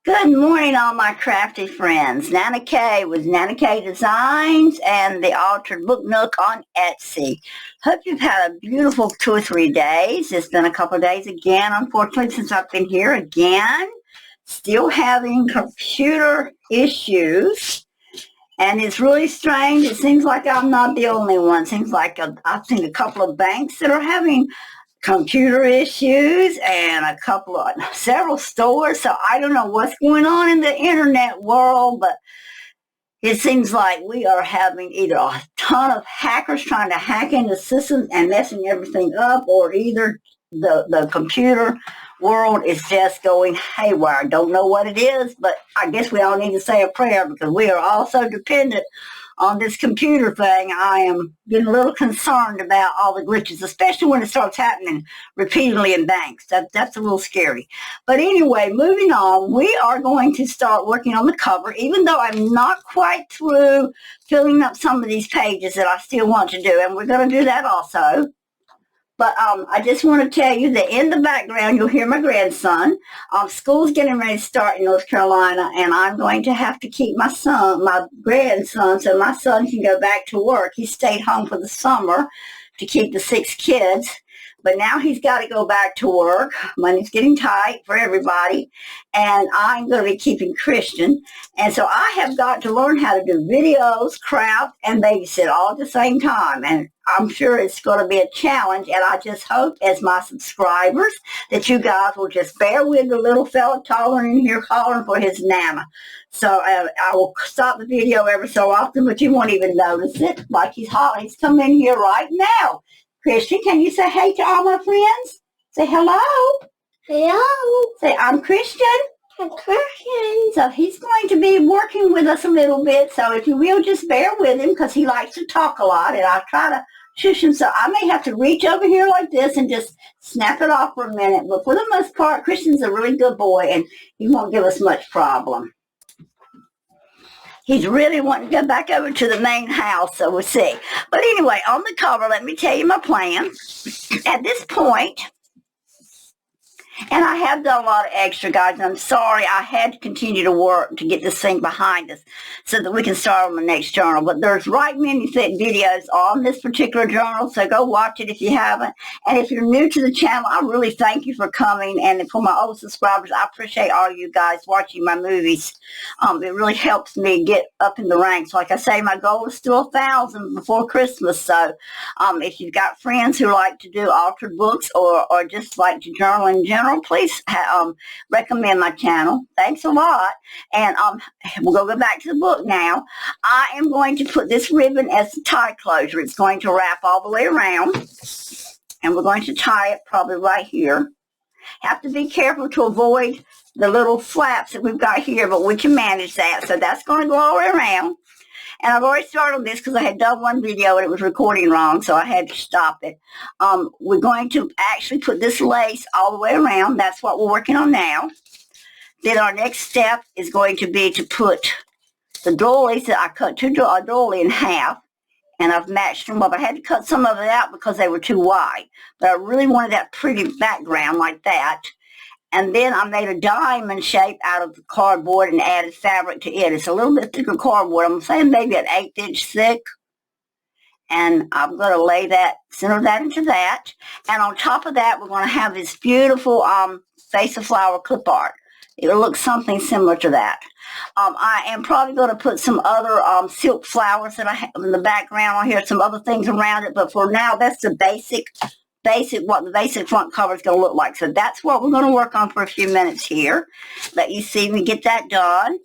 Good morning, all my crafty friends. NanaKaye with NanaKaye Designs and the Altered Book Nook on Etsy. Hope you've had a beautiful 2 or 3 days. It's been a couple of days again, unfortunately, since I've been here again. Still having computer issues. And it's really strange. It seems like I'm not the only one. It seems like I've seen a couple of banks that are having computer issues and several stores. So I don't know what's going on in the internet world, but it seems like we are having either a ton of hackers trying to hack into systems and messing everything up, or either the computer world is just going haywire. Don't know what it is, but I guess we all need to say a prayer because we are all so dependent on this computer thing. I am getting a little concerned about all the glitches, especially when it starts happening repeatedly in banks. That's a little scary. But anyway, moving on, we are going to start working on the cover, even though I'm not quite through filling up some of these pages that I still want to do, and we're going to do that also. But I just want to tell you that in the background, you'll hear my grandson. School's getting ready to start in North Carolina, and I'm going to have to keep my grandson, so my son can go back to work. He stayed home for the summer to keep the 6 kids. But now he's got to go back to work. Money's getting tight for everybody. And I'm going to be keeping Christian. And so I have got to learn how to do videos, craft, and babysit all at the same time. And I'm sure it's going to be a challenge. And I just hope, as my subscribers, that you guys will just bear with the little fella toddling in here calling for his Nana. So I will stop the video every so often, but you won't even notice it. Like he's hot. He's coming in here right now. Christian, can you say hey to all my friends? Say hello. Hello. Say, I'm Christian. I'm Christian. So he's going to be working with us a little bit. So if you will, just bear with him because he likes to talk a lot. And I try to shush him. So I may have to reach over here like this and just snap it off for a minute. But for the most part, Christian's a really good boy and he won't give us much problem. He's really wanting to go back over to the main house, so we'll see. But anyway, on the cover, let me tell you my plan. At this point, and I have done a lot of extra, guys, and I'm sorry I had to continue to work to get this thing behind us so that we can start on the next journal. But there's right many thick videos on this particular journal, so go watch it if you haven't. And if you're new to the channel, I really thank you for coming. And for my old subscribers, I appreciate all you guys watching my movies. It really helps me get up in the ranks. Like I say, my goal is still 1,000 before Christmas. So if you've got friends who like to do altered books or just like to journal in general, please recommend my channel. Thanks a lot. And we'll go back to the book now. I am going to put this ribbon as the tie closure. It's going to wrap all the way around. And we're going to tie it probably right here. Have to be careful to avoid the little flaps that we've got here, but we can manage that. So that's going to go all the way around. And I've already started on this because I had done one video and it was recording wrong, so I had to stop it. We're going to actually put this lace all the way around. That's what we're working on now. Then our next step is going to be to put the doilies that I cut a doily in half, and I've matched them up. I had to cut some of it out because they were too wide, but I really wanted that pretty background like that. And then I made a diamond shape out of the cardboard and added fabric to it. It's a little bit thicker cardboard. I'm saying maybe an 1/8 inch thick. And I'm going to lay that, center that into that. And on top of that, we're going to have this beautiful face of flower clip art. It'll look something similar to that. I am probably going to put some other silk flowers that I have in the background on here, some other things around it. But for now, that's the what the basic front cover is going to look like. So that's what we're going to work on for a few minutes here. Let you see me get that done.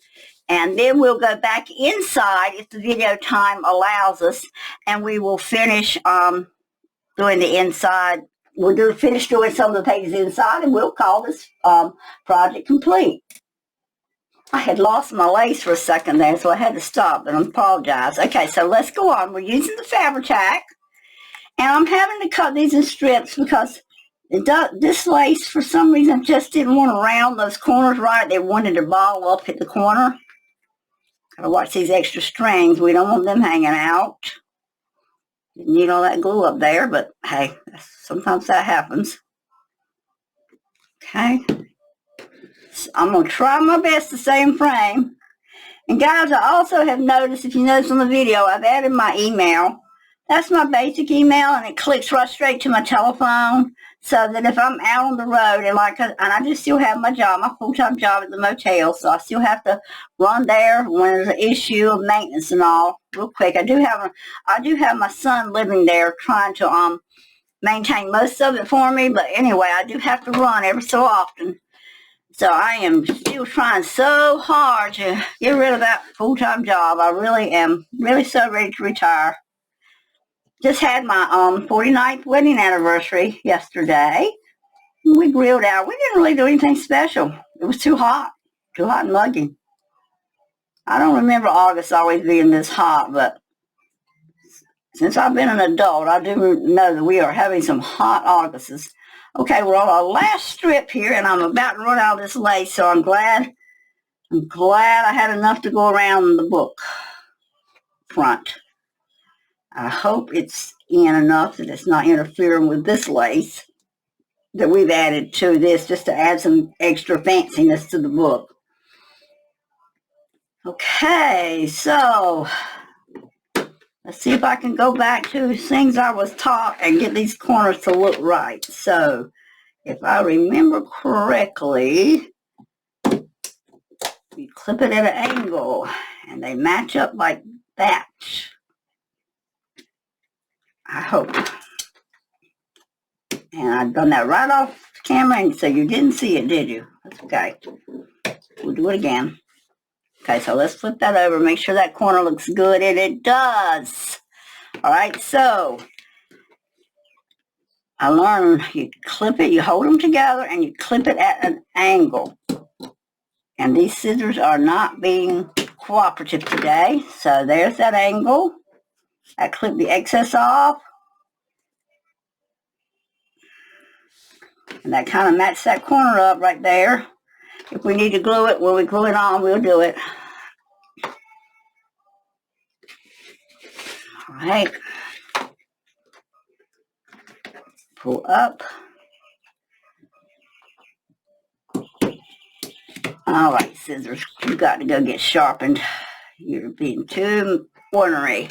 And then we'll go back inside if the video time allows us. And we will finish doing the inside. We'll finish doing some of the pages inside. And we'll call this project complete. I had lost my lace for a second there, so I had to stop. And I apologize. Okay, so let's go on. We're using the Fabri-Tac. And I'm having to cut these in strips because this lace, for some reason, just didn't want to round those corners right. They wanted to ball up at the corner. Gotta watch these extra strings. We don't want them hanging out. Didn't need all that glue up there, but hey, sometimes that happens. Okay. So I'm going to try my best to stay in frame. And guys, I also have noticed, if you notice on the video, I've added my email. That's my basic email, and it clicks right straight to my telephone, so that if I'm out on the road, and I just still have my job, my full-time job at the motel, so I still have to run there when there's an issue of maintenance and all, real quick. I do have my son living there trying to maintain most of it for me, but anyway, I do have to run every so often. So I am still trying so hard to get rid of that full-time job. I really am so ready to retire. Just had my 49th wedding anniversary yesterday. We grilled out. We didn't really do anything special. It was too hot and muggy. I don't remember August always being this hot, but since I've been an adult, I do know that we are having some hot Augusts. Okay, we're on our last strip here, and I'm about to run out of this lace, so I'm glad I had enough to go around the book front. I hope it's in enough that it's not interfering with this lace that we've added to this, just to add some extra fanciness to the book. Okay, so let's see if I can go back to things I was taught and get these corners to look right. So, if I remember correctly, you clip it at an angle, and they match up like that. I hope. And I've done that right off camera, and so you didn't see it, did you? That's okay. We'll do it again. Okay, so let's flip that over, make sure that corner looks good, and it does. All right, so I learned you clip it, you hold them together, and you clip it at an angle. And these scissors are not being cooperative today. So there's that angle. I clip the excess off. And that kind of matches that corner up right there. If we need to glue it, when we glue it on, we'll do it. All right. Pull up. All right, scissors, you got to go get sharpened. You're being too ornery.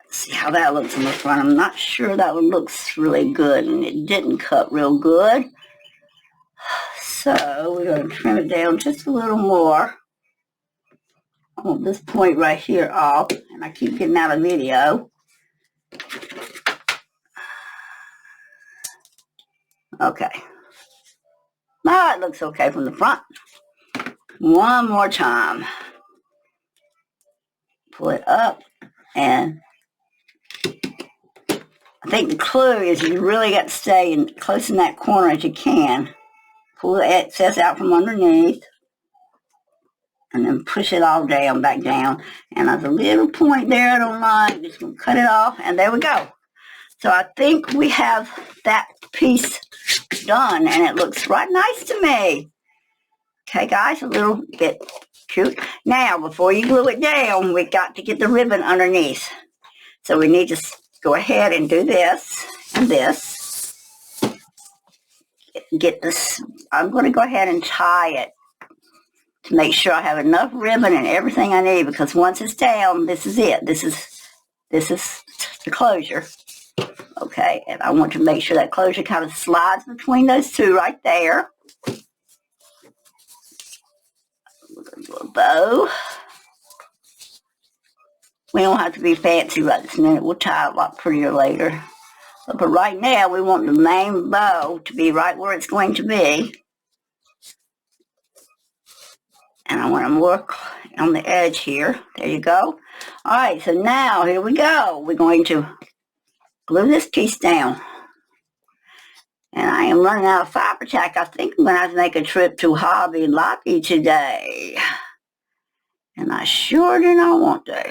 Let's see how that looks in the front. I'm not sure that one looks really good, and it didn't cut real good. So we're going to trim it down just a little more. I want this point right here off, and I keep getting out of video. Okay. Now it looks okay from the front. One more time. Pull it up, and I think the clue is you really got to stay close in that corner as you can. Pull the excess out from underneath, and then push it all down, back down. And there's a little point there I don't like. Just gonna cut it off, and there we go. So I think we have that piece done, and it looks right nice to me. Okay, guys, a little bit cute. Now, before you glue it down, we got to get the ribbon underneath. So we need to go ahead and do this and this. Get this. I'm going to go ahead and tie it to make sure I have enough ribbon and everything I need, because once it's down, this is it. This is the closure. Okay, and I want to make sure that closure kind of slides between those two right there. We're going to do a bow. We don't have to be fancy right this minute. We'll tie it a lot prettier later. But right now, we want the main bow to be right where it's going to be. And I want to work on the edge here. There you go. All right, so now, here we go. We're going to glue this piece down. And I am running out of fiber tack. I think I'm going to have to make a trip to Hobby Lobby today. And I sure do not want to.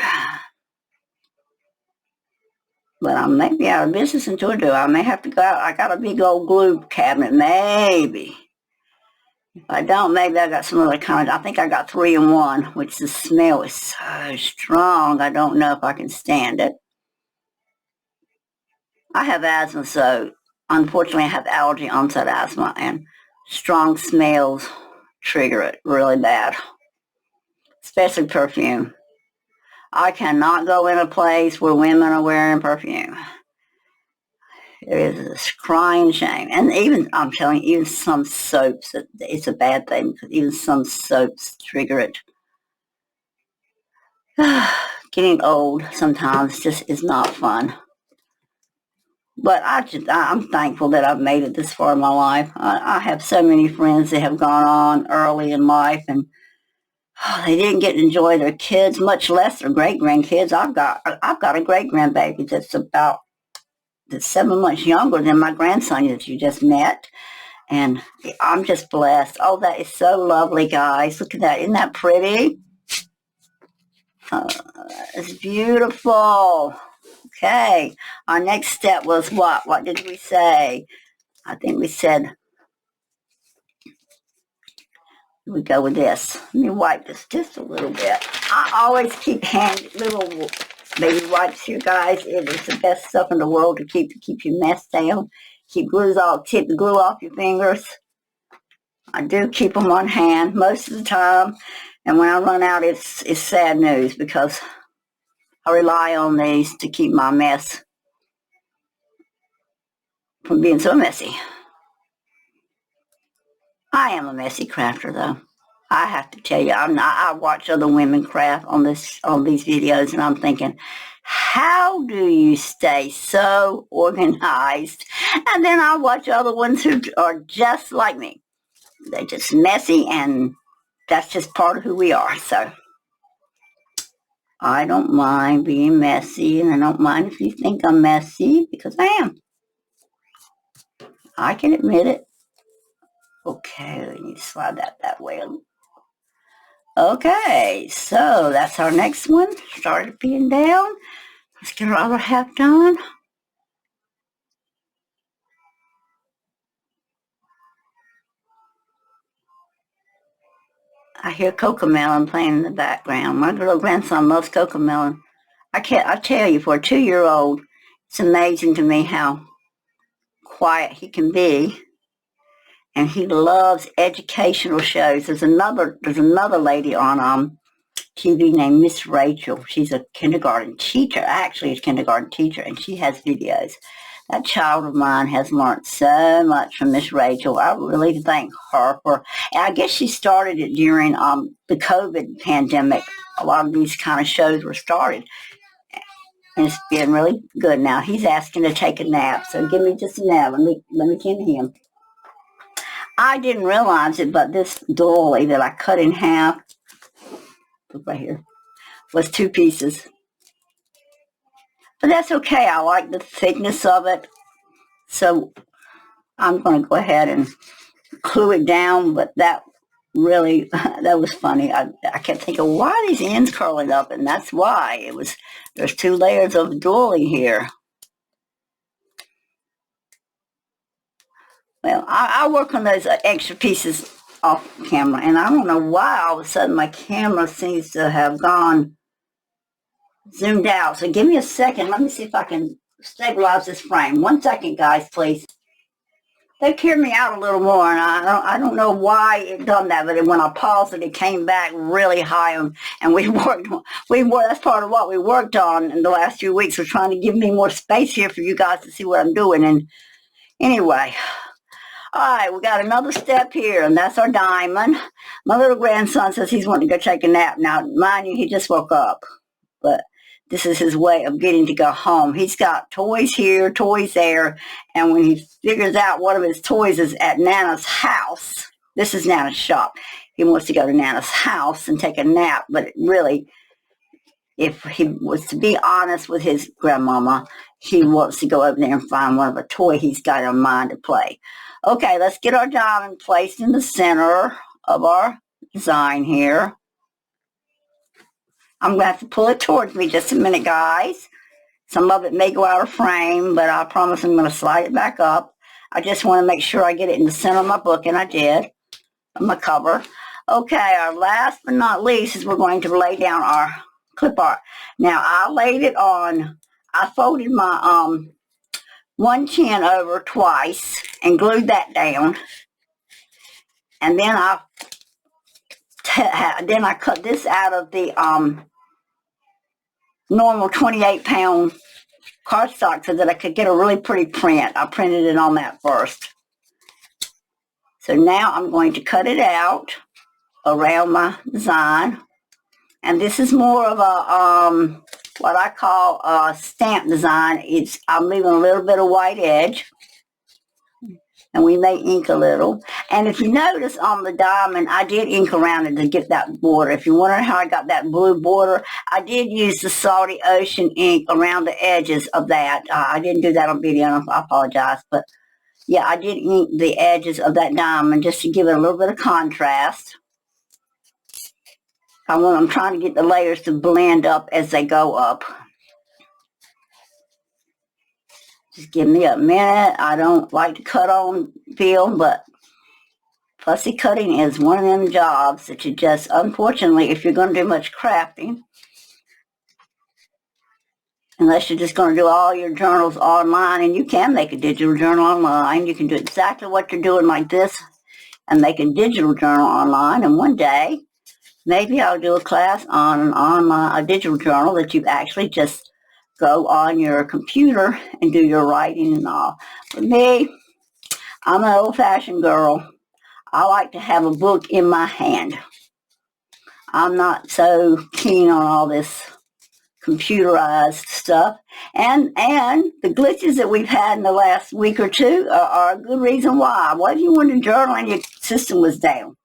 But I may be out of business until I do. I may have to go out. I got a big old glue cabinet, maybe. If I don't, maybe I got some other kind of, I think I got 3-in-1, which the smell is so strong, I don't know if I can stand it. I have asthma, so unfortunately I have allergy onset asthma, and strong smells trigger it really bad, especially perfume. I cannot go in a place where women are wearing perfume. It is a crying shame. And even, I'm telling you, even some soaps, it's a bad thing because even some soaps trigger it. Getting old sometimes just is not fun. But I'm thankful that I've made it this far in my life. I have so many friends that have gone on early in life and they didn't get to enjoy their kids, much less their great grandkids. I've got a great grandbaby that's 7 months younger than my grandson that you just met. And I'm just blessed. Oh, that is so lovely, guys. Look at that. Isn't that pretty? It's beautiful. Okay. Our next step was what? What did we say? I think we said we go with this. Let me wipe this just a little bit. I always keep little baby wipes here, guys. It is the best stuff in the world to keep your mess down. Keep tip the glue off your fingers. I do keep them on hand most of the time. And when I run out, it's sad news because I rely on these to keep my mess from being so messy. I am a messy crafter, though. I have to tell you, I watch other women craft on these videos, and I'm thinking, how do you stay so organized? And then I watch other ones who are just like me. They're just messy, and that's just part of who we are. So I don't mind being messy, and I don't mind if you think I'm messy, because I am. I can admit it. Okay, let me slide that way. Okay, so that's our next one. Started peeing down. Let's get our other half done. I hear Cocomelon playing in the background. My little grandson loves Cocomelon. I tell you, for a 2-year-old, it's amazing to me how quiet he can be. And he loves educational shows. There's another lady on TV named Miss Rachel. She's a kindergarten teacher, actually a kindergarten teacher, and she has videos. That child of mine has learned so much from Miss Rachel. I really thank her for, and I guess she started it during the COVID pandemic. A lot of these kind of shows were started. And it's been really good. Now he's asking to take a nap, so give me just a nap. Let me tend to him. I didn't realize it, but this doily that I cut in half, look right here, was 2 pieces. But that's okay. I like the thickness of it. So I'm going to go ahead and glue it down. But that really, that was funny. I kept thinking, why are these ends curling up? And that's why. There's 2 layers of doily here. Well, I work on those extra pieces off camera. And I don't know why all of a sudden my camera seems to have gone zoomed out. So give me a second. Let me see if I can stabilize this frame. 1 second, guys, please. They carried me out a little more, and I don't know why it done that, but when I paused it came back really high, and we worked. That's part of what we worked on in the last few weeks. Was trying to give me more space here for you guys to see what I'm doing. And anyway, all right, we got another step here, and that's our diamond. My little grandson says he's wanting to go take a nap. Now, mind you, he just woke up, but this is his way of getting to go home. He's got toys here, toys there, and when he figures out one of his toys is at Nana's house, this is Nana's shop, he wants to go to Nana's house and take a nap, but really, if he was to be honest with his grandmama, he wants to go over there and find one of a toy he's got in mind to play. Okay, let's get our diamond placed in the center of our design here. I'm going to have to pull it towards me just a minute, guys. Some of it may go out of frame, but I promise I'm going to slide it back up. I just want to make sure I get it in the center of my book, and I did, on my cover. Okay, our last but not least is we're going to lay down our clip art. Now, I laid it on, I folded my one chin over twice and glued that down. And then I cut this out of the normal 28-pound cardstock so that I could get a really pretty print. I printed it on that first. So now I'm going to cut it out around my design. And this is more of a, what I call a stamp design. I'm leaving a little bit of white edge. And we may ink a little. And if you notice on the diamond, I did ink around it to get that border. If you're wondering how I got that blue border, I did use the Salty Ocean ink around the edges of that. I didn't do that on video, I apologize. But yeah, I did ink the edges of that diamond just to give it a little bit of contrast. I'm trying to get the layers to blend up as they go up. Just give me a minute. I don't like to cut on film, but fussy cutting is one of them jobs that you just, unfortunately, if you're going to do much crafting, unless you're just going to do all your journals online, and you can make a digital journal online. You can do exactly what you're doing like this and make a digital journal online. And one day, maybe I'll do a class on a digital journal that you actually just go on your computer and do your writing and all. But me, I'm an old-fashioned girl. I like to have a book in my hand. I'm not so keen on all this computerized stuff. And the glitches that we've had in the last week or two are a good reason why. Why do you want to journal and your system was down?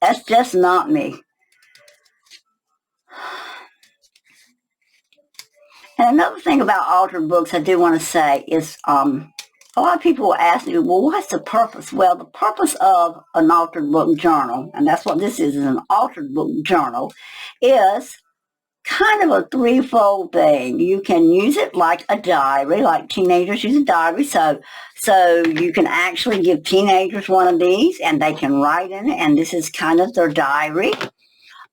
That's just not me. And another thing about altered books I do want to say is a lot of people will ask me, well, what's the purpose? Well, the purpose of an altered book journal, and that's what this is an altered book journal, is kind of a threefold thing. You can use it like a diary, like teenagers use a diary. So you can actually give teenagers one of these and they can write in it, and this is kind of their diary.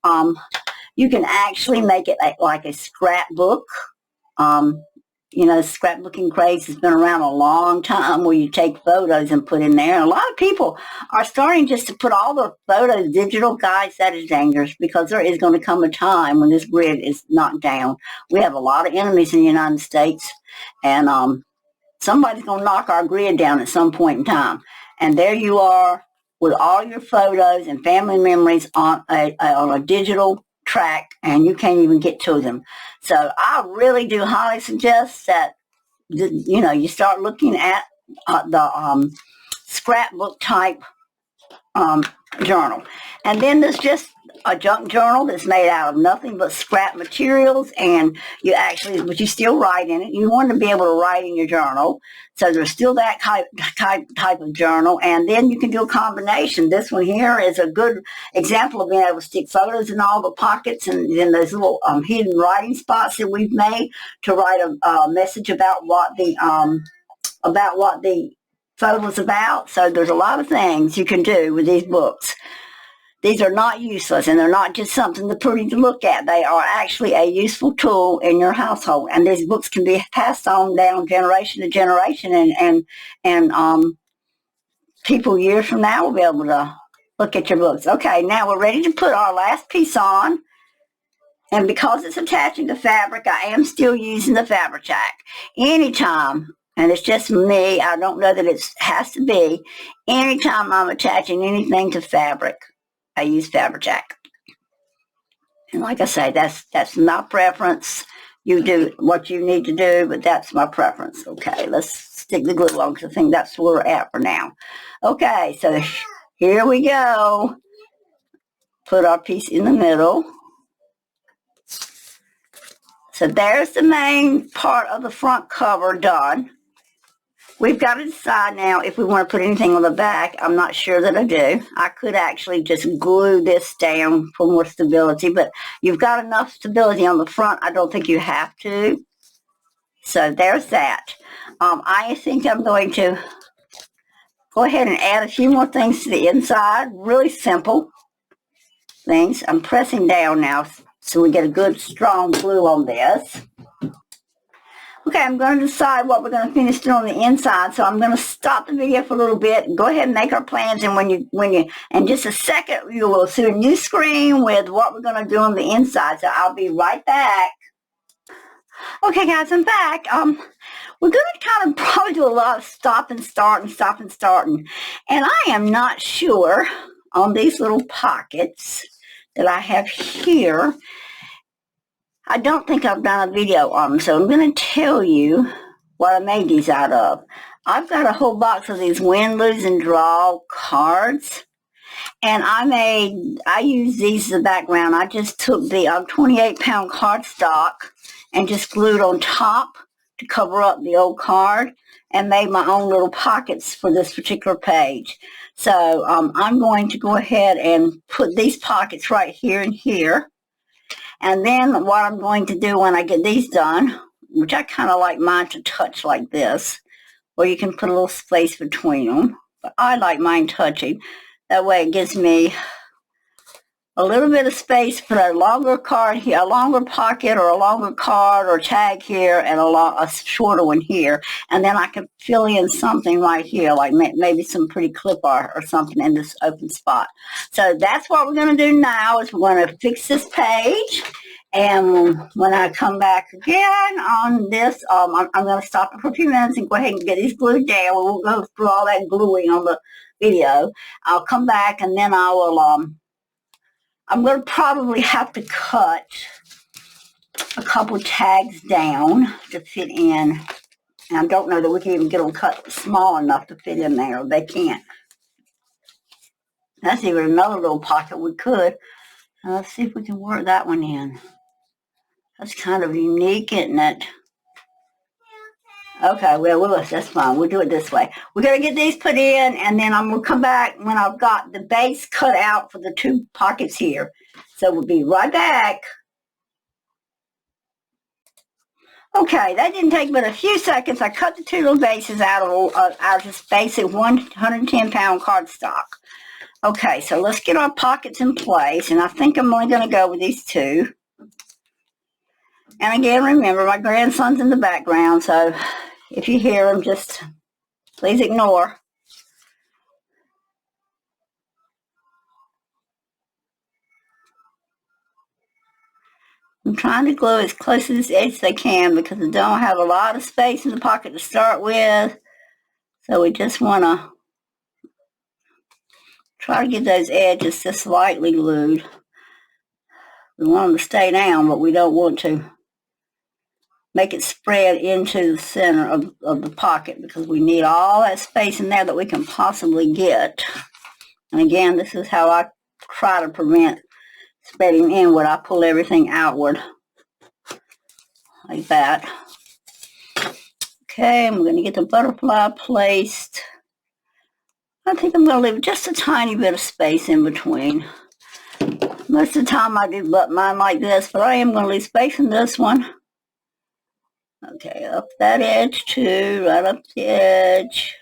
You can actually make it like a scrapbook. You know, scrapbooking craze has been around a long time where you take photos and put in there. And a lot of people are starting just to put all the photos digital. Guys, that is dangerous because there is going to come a time when this grid is knocked down. We have a lot of enemies in the United States, and somebody's going to knock our grid down at some point in time. And there you are with all your photos and family memories on a digital track, and you can't even get to them. So I really do highly suggest that you start looking at the scrapbook type journal. And then there's just a junk journal that's made out of nothing but scrap materials, and but you still write in it. You want to be able to write in your journal. So there's still that type of journal, and then you can do a combination. This one here is a good example of being able to stick photos in all the pockets and then those little hidden writing spots that we've made to write a message about what the photo was about. So there's a lot of things you can do with these books. These are not useless, and they're not just something that's pretty to look at. They are actually a useful tool in your household, and these books can be passed on down generation to generation, and people years from now will be able to look at your books. Okay, now we're ready to put our last piece on, and because it's attaching to fabric, I am still using the fabric jack. Anytime, and it's just me, I don't know that it has to be, anytime I'm attaching anything to fabric, I use fabric jack. And like I say, that's my preference. You do what you need to do, but that's my preference. Okay, let's stick the glue on because I think that's where we're at for now. Okay, so here we go. Put our piece in the middle. So there's the main part of the front cover done. We've got to decide now if we want to put anything on the back. I'm not sure that I do. I could actually just glue this down for more stability, but you've got enough stability on the front. I don't think you have to. So there's that. I think I'm going to go ahead and add a few more things to the inside. Really simple things. I'm pressing down now so we get a good strong glue on this. Okay, I'm going to decide what we're going to finish doing on the inside. So I'm going to stop the video for a little bit and go ahead and make our plans. And in just a second, you will see a new screen with what we're going to do on the inside. So I'll be right back. Okay, guys, I'm back. We're going to kind of probably do a lot of stop and starting. And I am not sure on these little pockets that I have here. I don't think I've done a video on them, so I'm going to tell you what I made these out of. I've got a whole box of these win, lose, and draw cards. And I used these as a background. I just took the 28-pound cardstock and just glued on top to cover up the old card and made my own little pockets for this particular page. So I'm going to go ahead and put these pockets right here and here. And then what I'm going to do when I get these done, which I kind of like mine to touch like this, where you can put a little space between them. But I like mine touching. That way it gives me a little bit of space, put a longer card here, a longer pocket or a longer card or tag here, and a shorter one here. And then I can fill in something right here, like maybe some pretty clip art or something in this open spot. So that's what we're going to do now, is we're going to fix this page. And when I come back again on this, I'm going to stop it for a few minutes and go ahead and get these glued down. We won't go through all that gluing on the video. I'll come back and then I will, I'm going to probably have to cut a couple tags down to fit in. And I don't know that we can even get them cut small enough to fit in there. They can't. That's even another little pocket we could. Let's see if we can work that one in. That's kind of unique, isn't it? Okay, well, that's fine. We'll do it this way. We're going to get these put in, and then I'm going to come back when I've got the base cut out for the two pockets here. So we'll be right back. Okay, that didn't take but a few seconds. I cut the two little bases out of this basic 110-pound cardstock. Okay, so let's get our pockets in place, and I think I'm only going to go with these two. And again, remember, my grandson's in the background, so if you hear him, just please ignore. I'm trying to glue as close to this edge as I can because I don't have a lot of space in the pocket to start with. So we just want to try to get those edges just lightly glued. We want them to stay down, but we don't want to make it spread into the center of the pocket because we need all that space in there that we can possibly get. And again, this is how I try to prevent spreading inward. I pull everything outward like that. Okay, I'm going to get the butterfly placed. I think I'm going to leave just a tiny bit of space in between. Most of the time I do mine like this, but I am going to leave space in this one. Okay, up that edge too, right up the edge.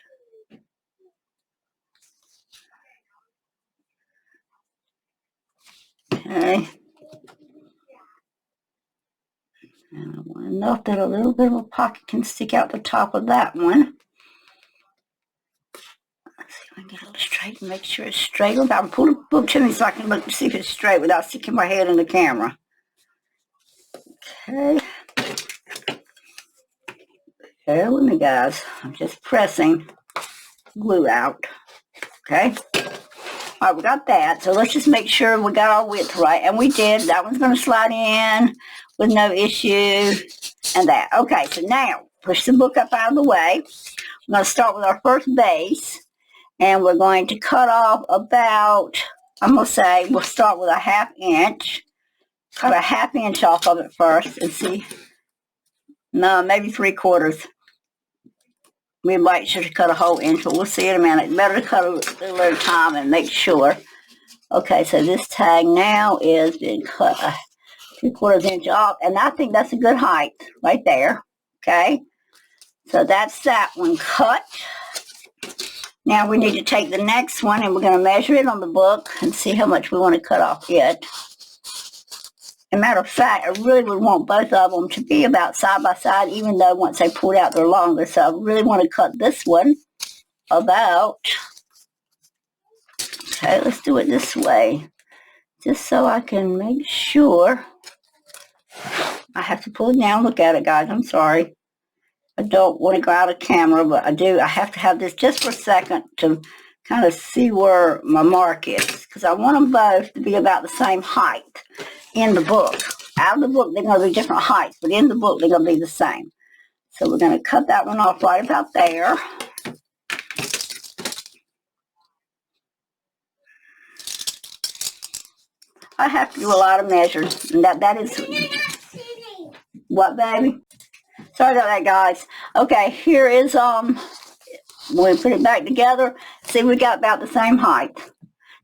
Okay. And I want enough that a little bit of a pocket can stick out the top of that one. Let's see if I can get it straight and make sure it's straight. Look, I'll pull the book to me so I can look to see if it's straight without sticking my head in the camera. Okay. Bear with me, guys. I'm just pressing glue out. Okay. All right, we got that. So let's just make sure we got our width right. And we did. That one's going to slide in with no issue. And that. Okay, so now push the book up out of the way. We're going to start with our first base. And we're going to cut off about, I'm going to say, we'll start with a 1/2 inch. Cut a 1/2 inch off of it first and see. No, maybe 3/4. We might should cut a whole inch, but we'll see in a minute. Better to cut a little at a time and make sure. Okay, so this tag now is being cut a 3/4 inch off, and I think that's a good height right there. Okay, so that's that one cut. Now we need to take the next one, and we're going to measure it on the book and see how much we want to cut off yet. As a matter of fact, I really would want both of them to be about side by side, even though once they pulled out, they're longer. So I really want to cut this one about, okay, let's do it this way, just so I can make sure. I have to pull it down. Look at it, guys. I'm sorry. I don't want to go out of camera, but I do. I have to have this just for a second to kind of see where my mark is, because I want them both to be about the same height in the book. Out of the book, they're going to be different heights, but in the book, they're going to be the same. So we're going to cut that one off right about there. I have to do a lot of measures, and that is what, baby? Sorry about that, guys. Okay, here is when we put it back together. See, we got about the same height.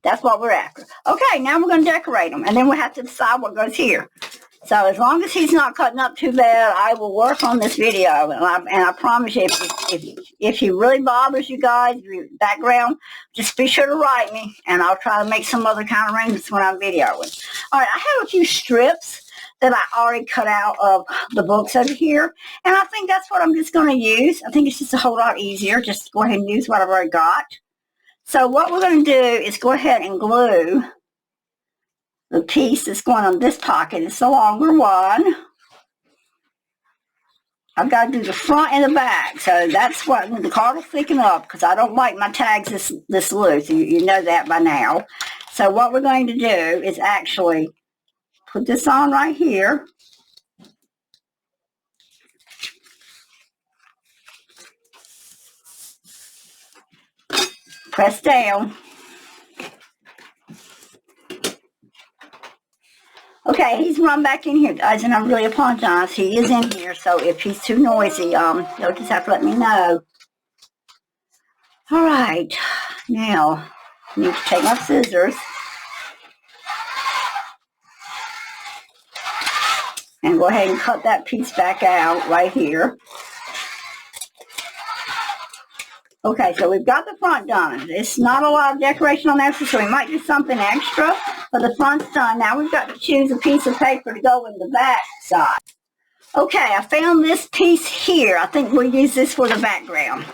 That's what we're after. Okay, now we're going to decorate them, and then we have to decide what goes here. So as long as he's not cutting up too bad, I will work on this video. And I promise you, if he really bothers you guys, your background, just be sure to write me, and I'll try to make some other kind of arrangements when I'm videoing. All right, I have a few strips that I already cut out of the books over here, and I think that's what I'm just going to use. I think it's just a whole lot easier. Just go ahead and use what I've already got. So what we're going to do is go ahead and glue the piece that's going on this pocket. It's the longer one. I've got to do the front and the back, so that's what the card will thicken up, because I don't like my tags this loose. You know that by now. So what we're going to do is actually put this on right here. Press down. Okay, he's run back in here, guys, and I really apologize. He is in here, so if he's too noisy, you'll just have to let me know. All right, now I need to take my scissors and go ahead and cut that piece back out right here. Okay, so we've got the front done. It's not a lot of decoration on there, so we might do something extra, but the front's done. Now we've got to choose a piece of paper to go in the back side. Okay, I found this piece here. I think we'll use this for the background.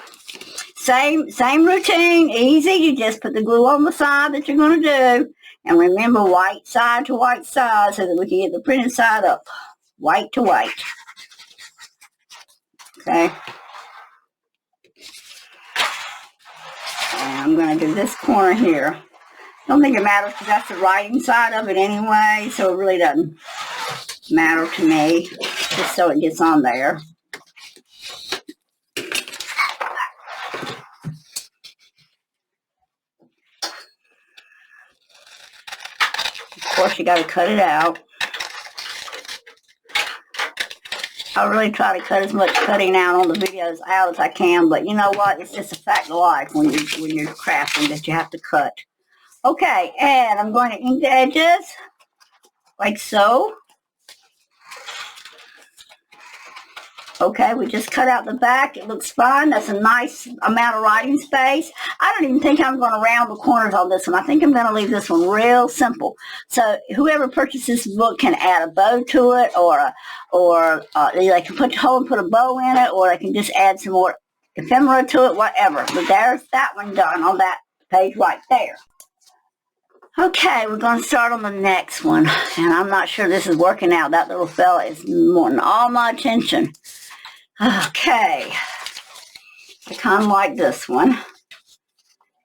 Same routine, easy. You just put the glue on the side that you're going to do, and remember, white side to white side so that we can get the printed side up. White to white. Okay. And I'm going to do this corner here. Don't think it matters because that's the writing side of it anyway, so it really doesn't matter to me, just so it gets on there. Of course, you got to cut it out. I really try to cut as much cutting out on the videos out as I can, but you know what? It's just a fact of life when you're crafting that you have to cut. Okay, and I'm going to ink the edges like so. Okay, we just cut out the back. It looks fine. That's a nice amount of writing space. I don't even think I'm going to round the corners on this one. I think I'm going to leave this one real simple. So whoever purchases this book can add a bow to it, or they can put a bow in it, or they can just add some more ephemera to it, whatever. But there's that one done on that page right there. Okay, we're going to start on the next one. And I'm not sure this is working out. That little fella is wanting all my attention. Okay, I kind of like this one.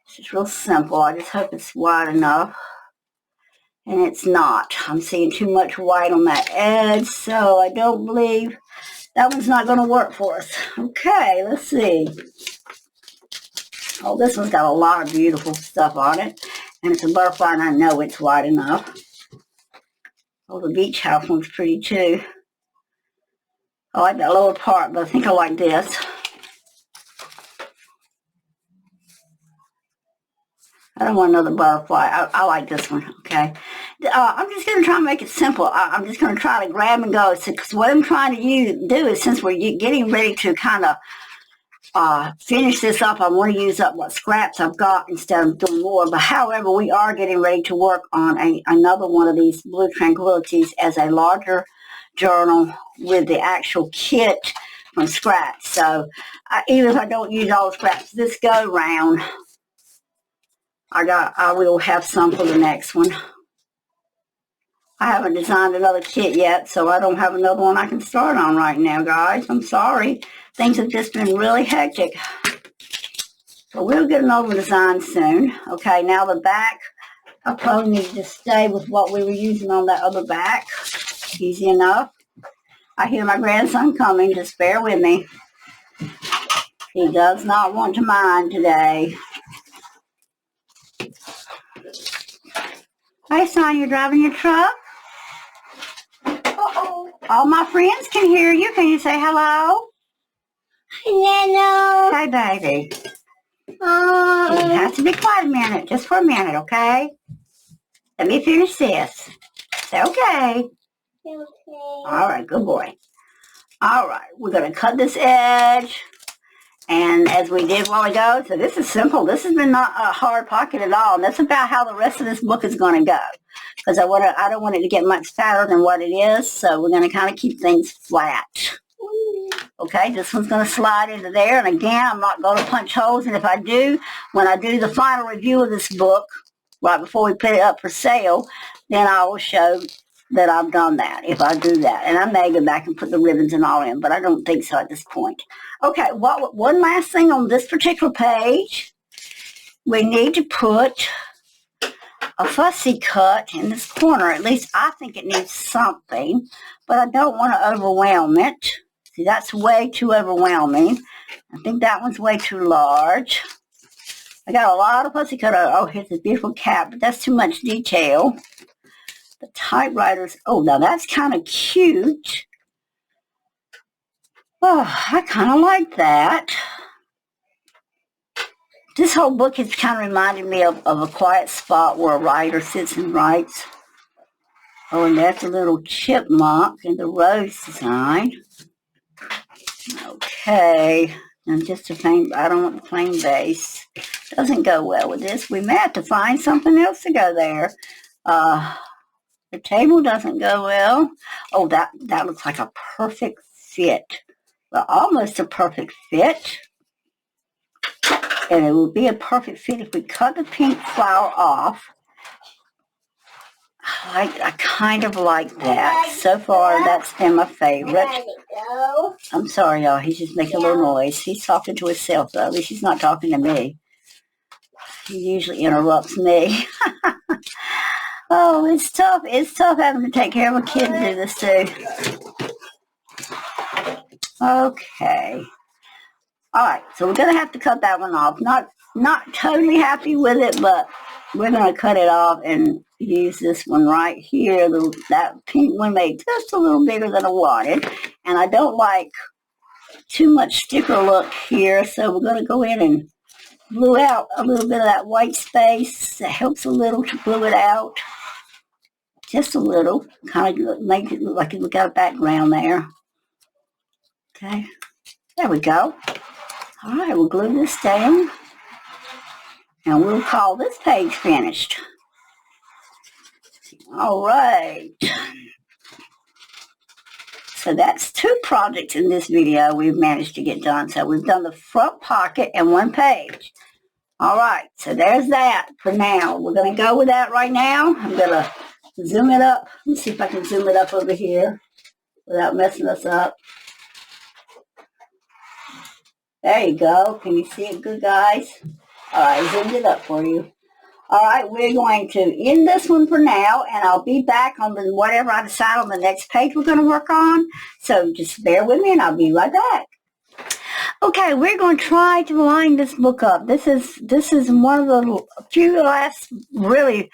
It's just real simple. I just hope it's wide enough. And it's not. I'm seeing too much white on that edge, so I don't believe that one's not going to work for us. Okay, let's see. Oh, this one's got a lot of beautiful stuff on it. And it's a butterfly, and I know it's wide enough. Oh, the beach house one's pretty too. I like that lower part, but I think I like this. I don't want another butterfly. I like this one, okay? I'm just going to try and make it simple. I'm just going to try to grab and go. Because what I'm trying to do is, since we're getting ready to kind of finish this up, I want to use up what scraps I've got instead of doing more. But however, we are getting ready to work on another one of these Blue Tranquilities as a larger journal with the actual kit from scratch. So even if I don't use all the scraps this go round, I will have some for the next one. I haven't designed another kit yet, so I don't have another one I can start on right now, guys. I'm sorry. Things have just been really hectic. But we'll get another one designed soon. Okay, now the back, I probably need to stay with what we were using on that other back. Easy enough. I hear my grandson coming. Just bear with me. He does not want to mind today. Hey, son, you're driving your truck? Uh-oh. All my friends can hear you. Can you say hello? Hello. Hey, baby. You have to be quiet a minute, just for a minute, okay? Let me finish this. Say okay. Okay. All right, good boy. All right, we're going to cut this edge. And as we did a while ago, so this is simple. This has been not a hard pocket at all. And that's about how the rest of this book is going to go. Because I don't want it to get much fatter than what it is. So we're going to kind of keep things flat. Okay, this one's going to slide into there. And again, I'm not going to punch holes. And if I do, when I do the final review of this book, right before we put it up for sale, then I will show that I've done that, if I do that. And I may go back and put the ribbons and all in, but I don't think so at this point. Okay, one last thing on this particular page. We need to put a fussy cut in this corner. At least I think it needs something, but I don't want to overwhelm it. See, that's way too overwhelming. I think that one's way too large. I got a lot of fussy cut. Oh, here's a beautiful cap, but that's too much detail. The typewriters. Oh, now that's kind of cute. Oh, I kind of like that. This whole book has kind of reminded me of a quiet spot where a writer sits and writes. Oh, and that's a little chipmunk in the rose design. Okay. And just a plain, I don't want the plain base. Doesn't go well with this. We may have to find something else to go there. The table doesn't go well. Oh, that looks like a perfect fit. Well, almost a perfect fit. And it would be a perfect fit if we cut the pink flower off. I kind of like that. So far, that's been my favorite. I'm sorry, y'all. He's just making a little noise. He's talking to himself, though. At least he's not talking to me. He usually interrupts me. Oh, it's tough. It's tough having to take care of a kid and do this, too. Okay. All right, so we're going to have to cut that one off. Not totally happy with it, but we're going to cut it off and use this one right here. That pink one made just a little bigger than I wanted. And I don't like too much sticker look here, so we're going to go in and glue out a little bit of that white space. That helps a little to glue it out. Just a little. Kind of make it look like we got a background there. Okay. There we go. All right, we'll glue this down. And we'll call this page finished. All right. So that's 2 projects in this video we've managed to get done. So we've done the front pocket and 1 page. All right, so there's that for now. We're going to go with that right now. I'm going to zoom it up. Let's see if I can zoom it up over here without messing us up. There you go. Can you see it good, guys? All right, I zoomed it up for you. All right, we're going to end this one for now, and I'll be back on whatever I decide on the next page we're going to work on. So just bear with me, and I'll be right back. Okay, we're going to try to line this book up. This is one of the few last really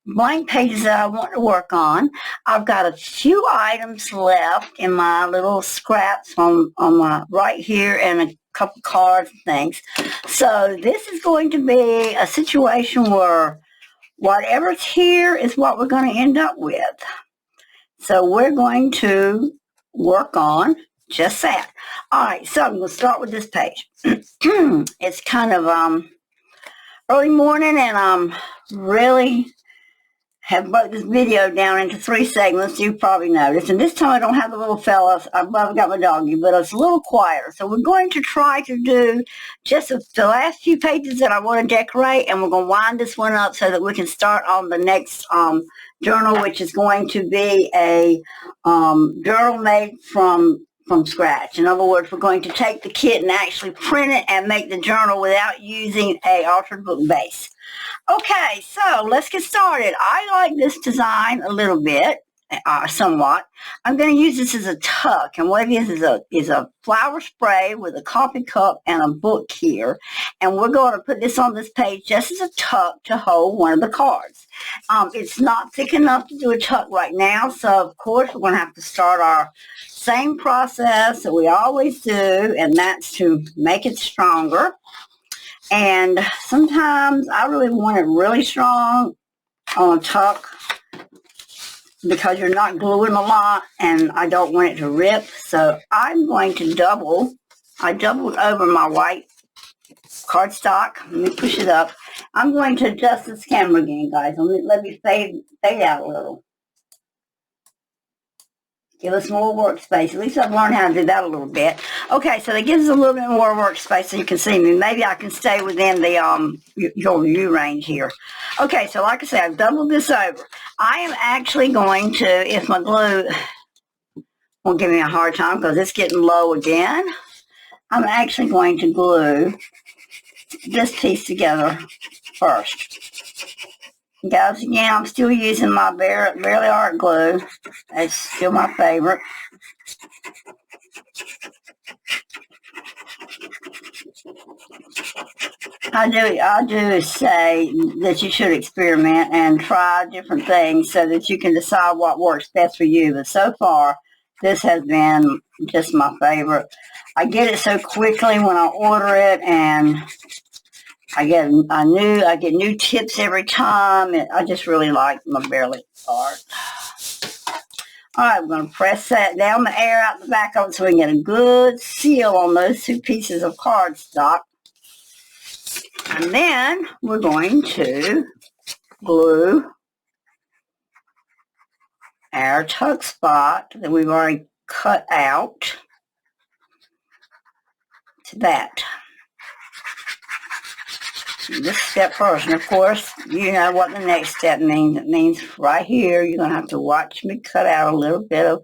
blank pages that I want to work on. I've got a few items left in my little scraps on my right here and a couple cards and things. So this is going to be a situation where whatever's here is what we're going to end up with. So we're going to work on just that. All right, so I'm going to start with this page. It's kind of early morning, and really have broke this video down into 3 segments, you probably noticed. And this time I don't have the little fella. I've got my doggy, but it's a little quieter. So we're going to try to do just the last few pages that I want to decorate, and we're going to wind this one up so that we can start on the next journal, which is going to be a journal made from scratch. In other words, we're going to take the kit and actually print it and make the journal without using a altered book base. Okay, so let's get started. I like this design a little bit, somewhat. I'm going to use this as a tuck, and what it is a flower spray with a coffee cup and a book here, and we're going to put this on this page just as a tuck to hold one of the cards. It's not thick enough to do a tuck right now, so of course we're going to have to start our same process that we always do, and that's to make it stronger. And sometimes I really want it really strong on a tuck because you're not gluing a lot, and I don't want it to rip. So I'm going to I doubled over my white cardstock. Let me push it up. I'm going to adjust this camera again, guys. Let me fade out a little. Give us more workspace. At least I've learned how to do that a little bit. Okay, so that gives us a little bit more workspace so you can see me. Maybe I can stay within the your view range here. Okay, so like I said, I've doubled this over. I am actually going to, if my glue won't give me a hard time because it's getting low again, I'm actually going to glue this piece together first. Guys, again, I'm still using my Barely Art glue. It's still my favorite. I do say that you should experiment and try different things so that you can decide what works best for you. But so far, this has been just my favorite. I get it so quickly when I order it, and I get new tips every time. I just really like my Barely Art. All right, we're going to press that down the air out the back of it so we can get a good seal on those 2 pieces of cardstock. And then we're going to glue our tuck spot that we've already cut out to that. This step first, and of course, you know what the next step means. It means right here, you're going to have to watch me cut out a little bit of...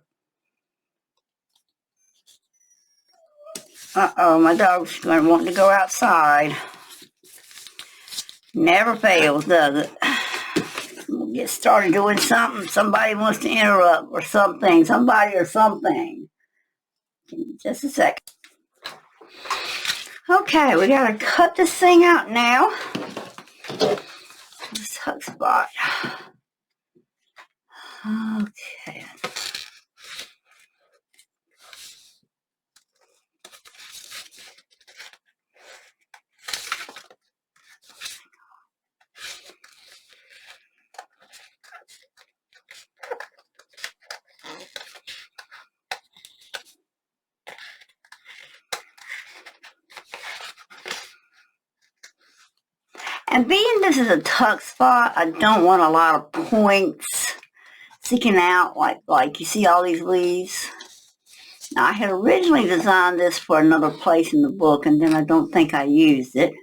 Uh-oh, my dog's going to want to go outside. Never fails, does it? We'll get started doing something. Somebody wants to interrupt or something. Somebody or something. Give me just a second. Okay, we got to cut this thing out now. This tuck spot. Okay. And being this is a tuck spot, I don't want a lot of points sticking out like you see all these leaves. Now, I had originally designed this for another place in the book, and then I don't think I used it.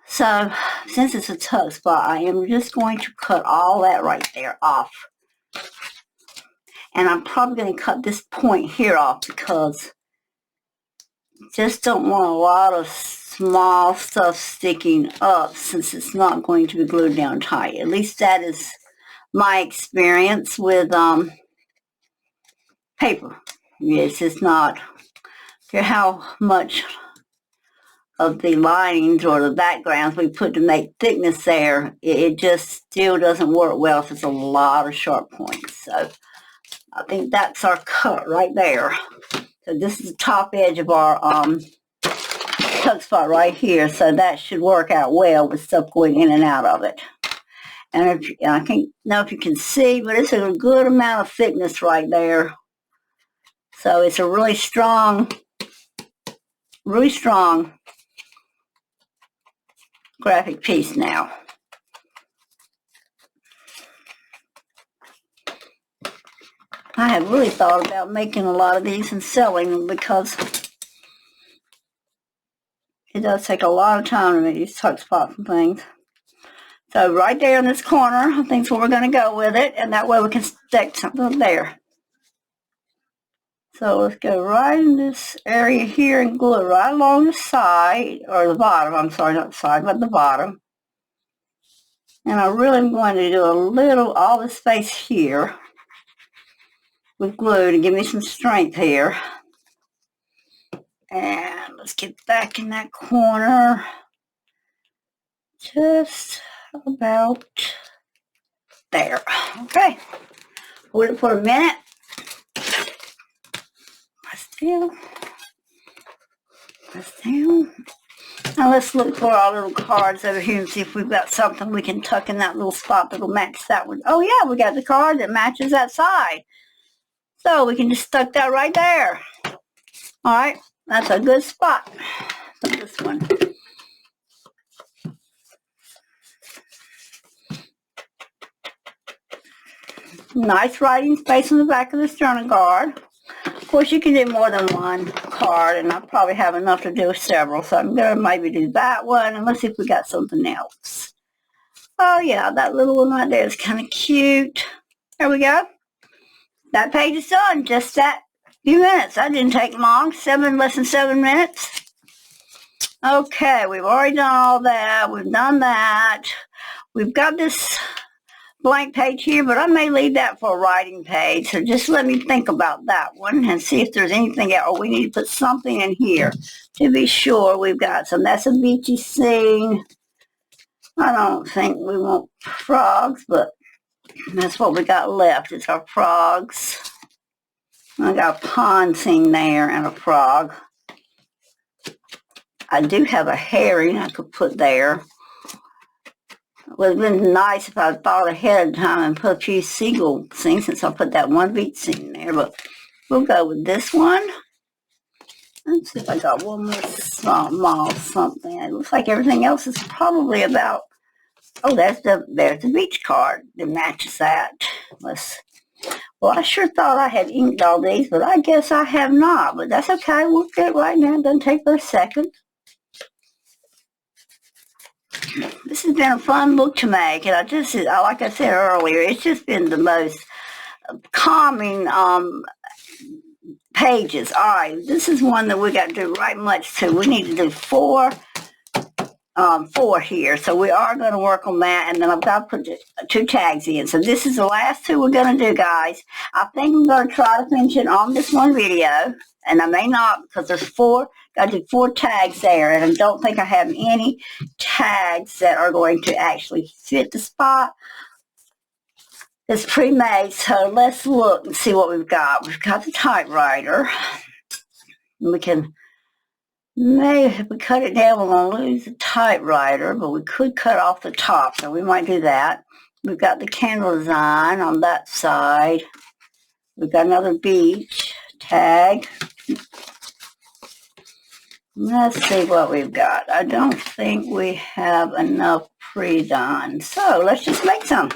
So, since it's a tuck spot, I am just going to cut all that right there off. And I'm probably going to cut this point here off because I just don't want a lot of small stuff sticking up since it's not going to be glued down tight. At least that is my experience with paper. Yes, it's not care how much of the linings or the backgrounds we put to make thickness there, it just still doesn't work well if it's a lot of sharp points. So I think that's our cut right there. So this is the top edge of our tuck spot right here, so that should work out well with stuff going in and out of it. And I can't know if you can see, but it's a good amount of thickness right there. So it's a really strong graphic piece now. I have really thought about making a lot of these and selling them because it does take a lot of time to make these tuck spots and things. So right there in this corner, I think is where we're going to go with it, and that way we can stick something there. So let's go right in this area here and glue it right along the side, or the bottom, I'm sorry, not the side, but the bottom. And I really am going to do a little, all the space here with glue to give me some strength here. And let's get back in that corner. Just about there. Okay. Hold it for a minute. Press down. Press down. Now let's look for our little cards over here and see if we've got something we can tuck in that little spot that'll match that one. Oh yeah, we got the card that matches that side. So we can just tuck that right there. All right, that's a good spot. So this one. Nice writing space on the back of the journal card. Of course, you can do more than one card, and I probably have enough to do several, so I'm going to maybe do that one, and let's see if we got something else. Oh, yeah, that little one right there is kind of cute. There we go. That page is done, just that few minutes. That didn't take long, less than 7 minutes. Okay, we've already done all that. We've done that. We've got this blank page here, but I may leave that for a writing page. So just let me think about that one and see if there's anything else. Or we need to put something in here to be sure we've got some. That's a beachy scene. I don't think we want frogs, but that's what we got left. It's our frogs. I got a pond scene there and a frog. I do have a herring I could put there. It would have been nice if I thought ahead of time and put a few seagull scenes, since I put that one beach scene there, but we'll go with this one. Let's see if I got one more small something. It looks like everything else is probably about, oh, there's the beach card that matches that. Well, I sure thought I had inked all these, but I guess I have not, but that's okay. We'll get it right now. It doesn't take but a second. This has been a fun book to make, and like I said earlier, it's just been the most calming pages. All right, this is one that we got to do right much to. We need to do four here, so we are going to work on that, and then I've got to put 2 tags in. So this is the last 2 we're going to do, guys. I think I'm going to try to finish it on this one video, and I may not because there's 4. Got to do 4 tags there, and I don't think I have any tags that are going to actually fit the spot. It's pre-made, so let's look and see what we've got. We've got the typewriter. We can, maybe if we cut it down, we're going to lose the typewriter, but we could cut off the top, so we might do that. We've got the candle design on that side. We've got another beach tag. Let's see what we've got. I don't think we have enough pre-done. So let's just make some.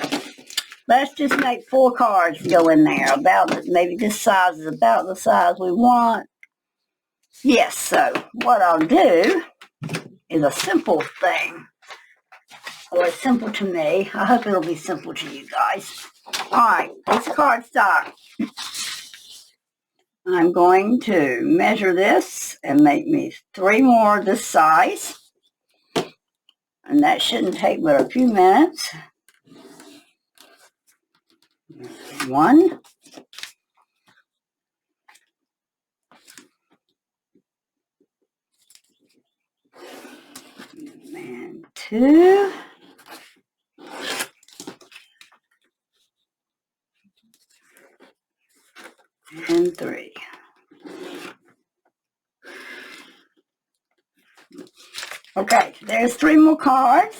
Let's just make 4 cards go in there. Maybe this size is about the size we want. Yes, so what I'll do is a simple thing. Or it's simple to me. I hope it'll be simple to you guys. Alright, this cardstock. I'm going to measure this and make me 3 more this size. And that shouldn't take but a few minutes. 1. And 2. And 3. Okay, there's 3 more cards.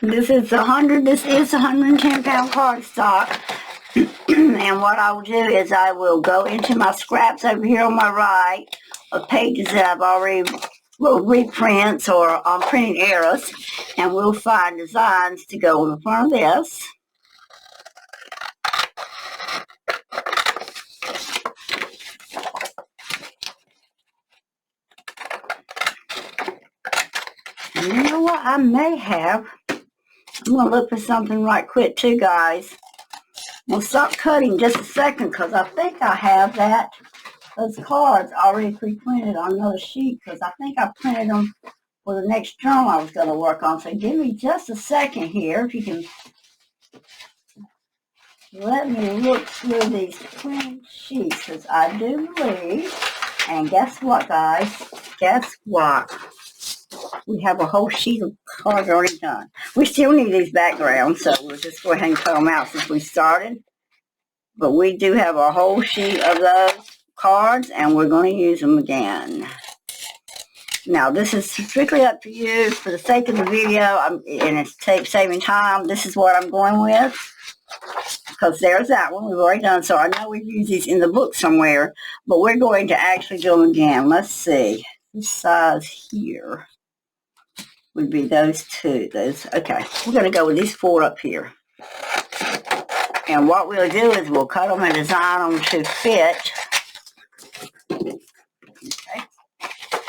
This is 110-pound cardstock. And what I will do is I will go into my scraps over here on my right of pages that I've already reprints or printing errors, and we'll find designs to go on the front of this. And you know what I may have? I'm going to look for something right quick too, guys. We'll stop cutting just a second because I think I have those cards already pre-printed on another sheet, because I think I printed them for the next journal I was going to work on. So give me just a second here, if you can let me look through these printed sheets, because I do believe, and guess what, guys? Guess what? We have a whole sheet of cards already done. We still need these backgrounds, so we'll just go ahead and cut them out since we started. But we do have a whole sheet of those cards, and we're going to use them again. Now, this is strictly up to you. For the sake of the video, and it's saving time, this is what I'm going with. Because there's that one we've already done. So I know we've used these in the book somewhere, but we're going to actually do them again. Let's see. This size here would be those two. Okay, we're going to go with these 4 up here. And what we'll do is we'll cut them and design them to fit. Okay,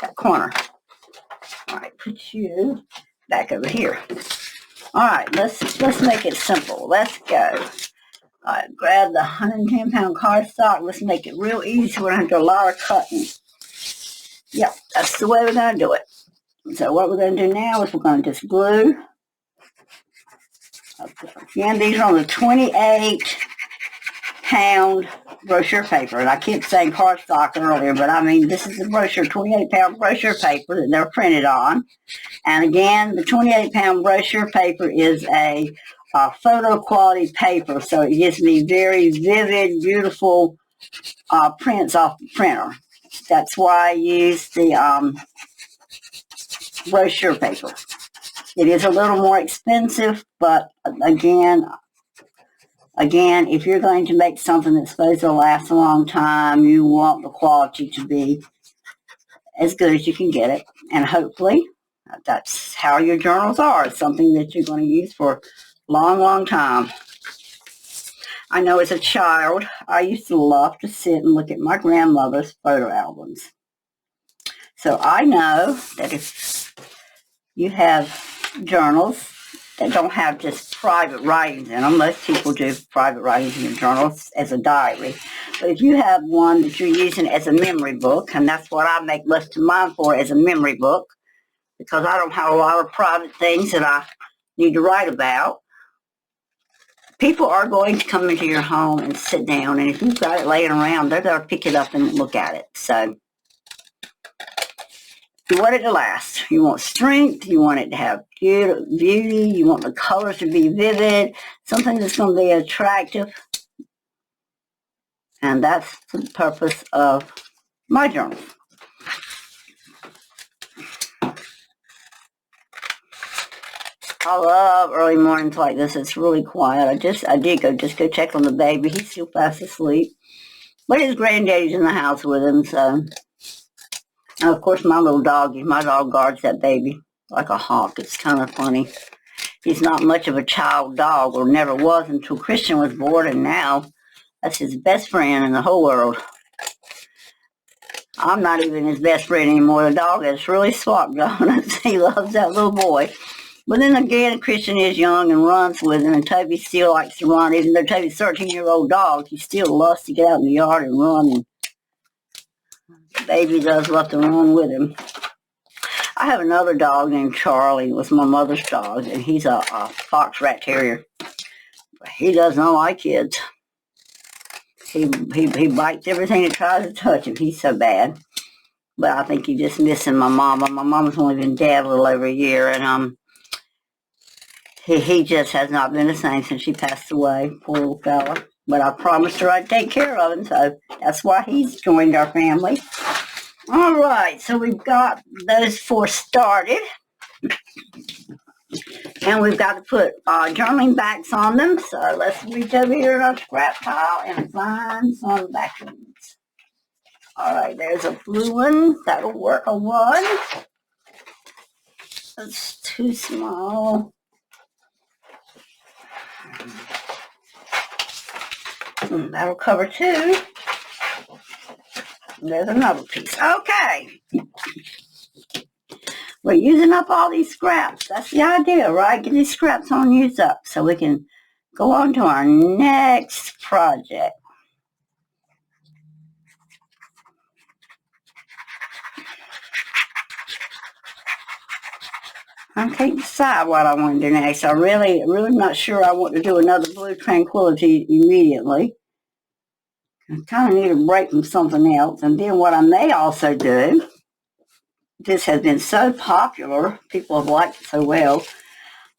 that corner. All right, put you back over here. All right, let's make it simple. Let's go. All right, grab the 110-pound cardstock. Let's make it real easy so we don't have to do a lot of cutting. Yep, that's the way we're going to do it. So what we're going to do now is we're going to just glue. Again, these are on the 28-pound brochure paper. And I kept saying cardstock earlier, but I mean, this is the brochure, 28-pound brochure paper that they're printed on. And again, the 28-pound brochure paper is a photo quality paper, so it gives me very vivid, beautiful prints off the printer. That's why I use the brochure paper. It is a little more expensive, but again, if you're going to make something that's supposed to last a long time, you want the quality to be as good as you can get it. And hopefully, that's how your journals are. It's something that you're going to use for a long, long time. I know as a child, I used to love to sit and look at my grandmother's photo albums. So I know that if you have journals that don't have just private writings in them, most people do private writings in their journals as a diary. But if you have one that you're using as a memory book, and that's what I make most of mine for, as a memory book, because I don't have a lot of private things that I need to write about, people are going to come into your home and sit down, and if you've got it laying around, they're going to pick it up and look at it. So you want it to last. You want strength. You want it to have beauty. You want the colors to be vivid. Something that's going to be attractive. And that's the purpose of my journal. I love early mornings like this. It's really quiet. I did go check on the baby. He's still fast asleep. But his granddaddy's in the house with him, so. And of course, my little doggy, my dog guards that baby like a hawk. It's kind of funny. He's not much of a child dog, or never was until Christian was born, and now that's his best friend in the whole world. I'm not even his best friend anymore. The dog is really swapped on us. He loves that little boy. But then again, Christian is young and runs with him, and Toby still likes to run. Even though Toby's a 13-year-old dog, he still loves to get out in the yard and run, and baby does love to run with him. I have another dog named Charlie. It was my mother's dog, and he's a fox rat terrier. He does not like kids. He bites everything that tries to touch him. He's so bad. But I think he's just missing my mama. My mama's only been dead a little over a year, and he just has not been the same since she passed away. Poor little fella. But I promised her I'd take care of him, so that's why he's joined our family. All right, so we've got those 4 started. And we've got to put journaling backs on them. So let's reach over here in our scrap pile and find some back ones. All right, there's a blue one. That'll work. A one. That's too small. That'll cover two. There's another piece. Okay. We're using up all these scraps. That's the idea, right? Get these scraps on used up so we can go on to our next project. I can't decide what I want to do next. I really not sure I want to do another Blue Tranquility immediately. I kind of need a break from something else. And then what I may also do, this has been so popular, people have liked it so well,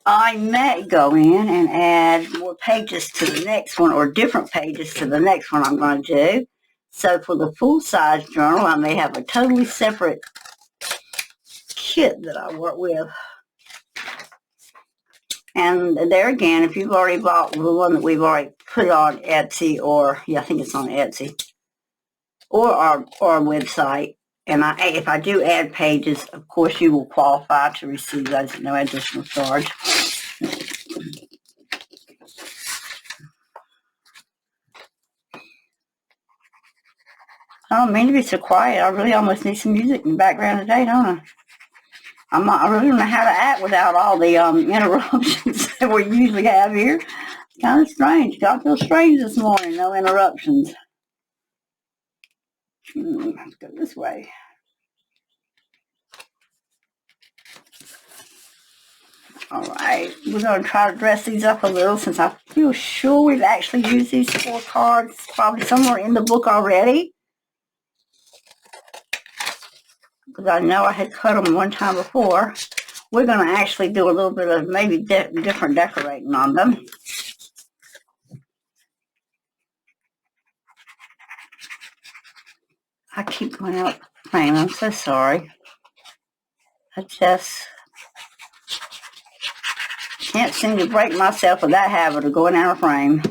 I may go in and add more pages to the next one or different pages to the next one I'm going to do. So for the full-size journal, I may have a totally separate kit that I work with. And there again, if you've already bought the one that we've already put on Etsy, or I think it's on Etsy, or our website, and if I do add pages, of course you will qualify to receive those at no additional charge. I don't mean to be so quiet. I really almost need some music in the background today, don't I? I really don't know how to act without all the interruptions that we usually have here. It's kind of strange. Got feel strange this morning. No interruptions. Let's go this way. All right. We're going to try to dress these up a little since I feel sure we've actually used these 4 cards probably somewhere in the book already. Because I know I had cut them one time before. We're going to actually do a little bit of maybe different decorating on them. I keep going out of frame. I'm so sorry. I just can't seem to break myself of that habit of going out of frame.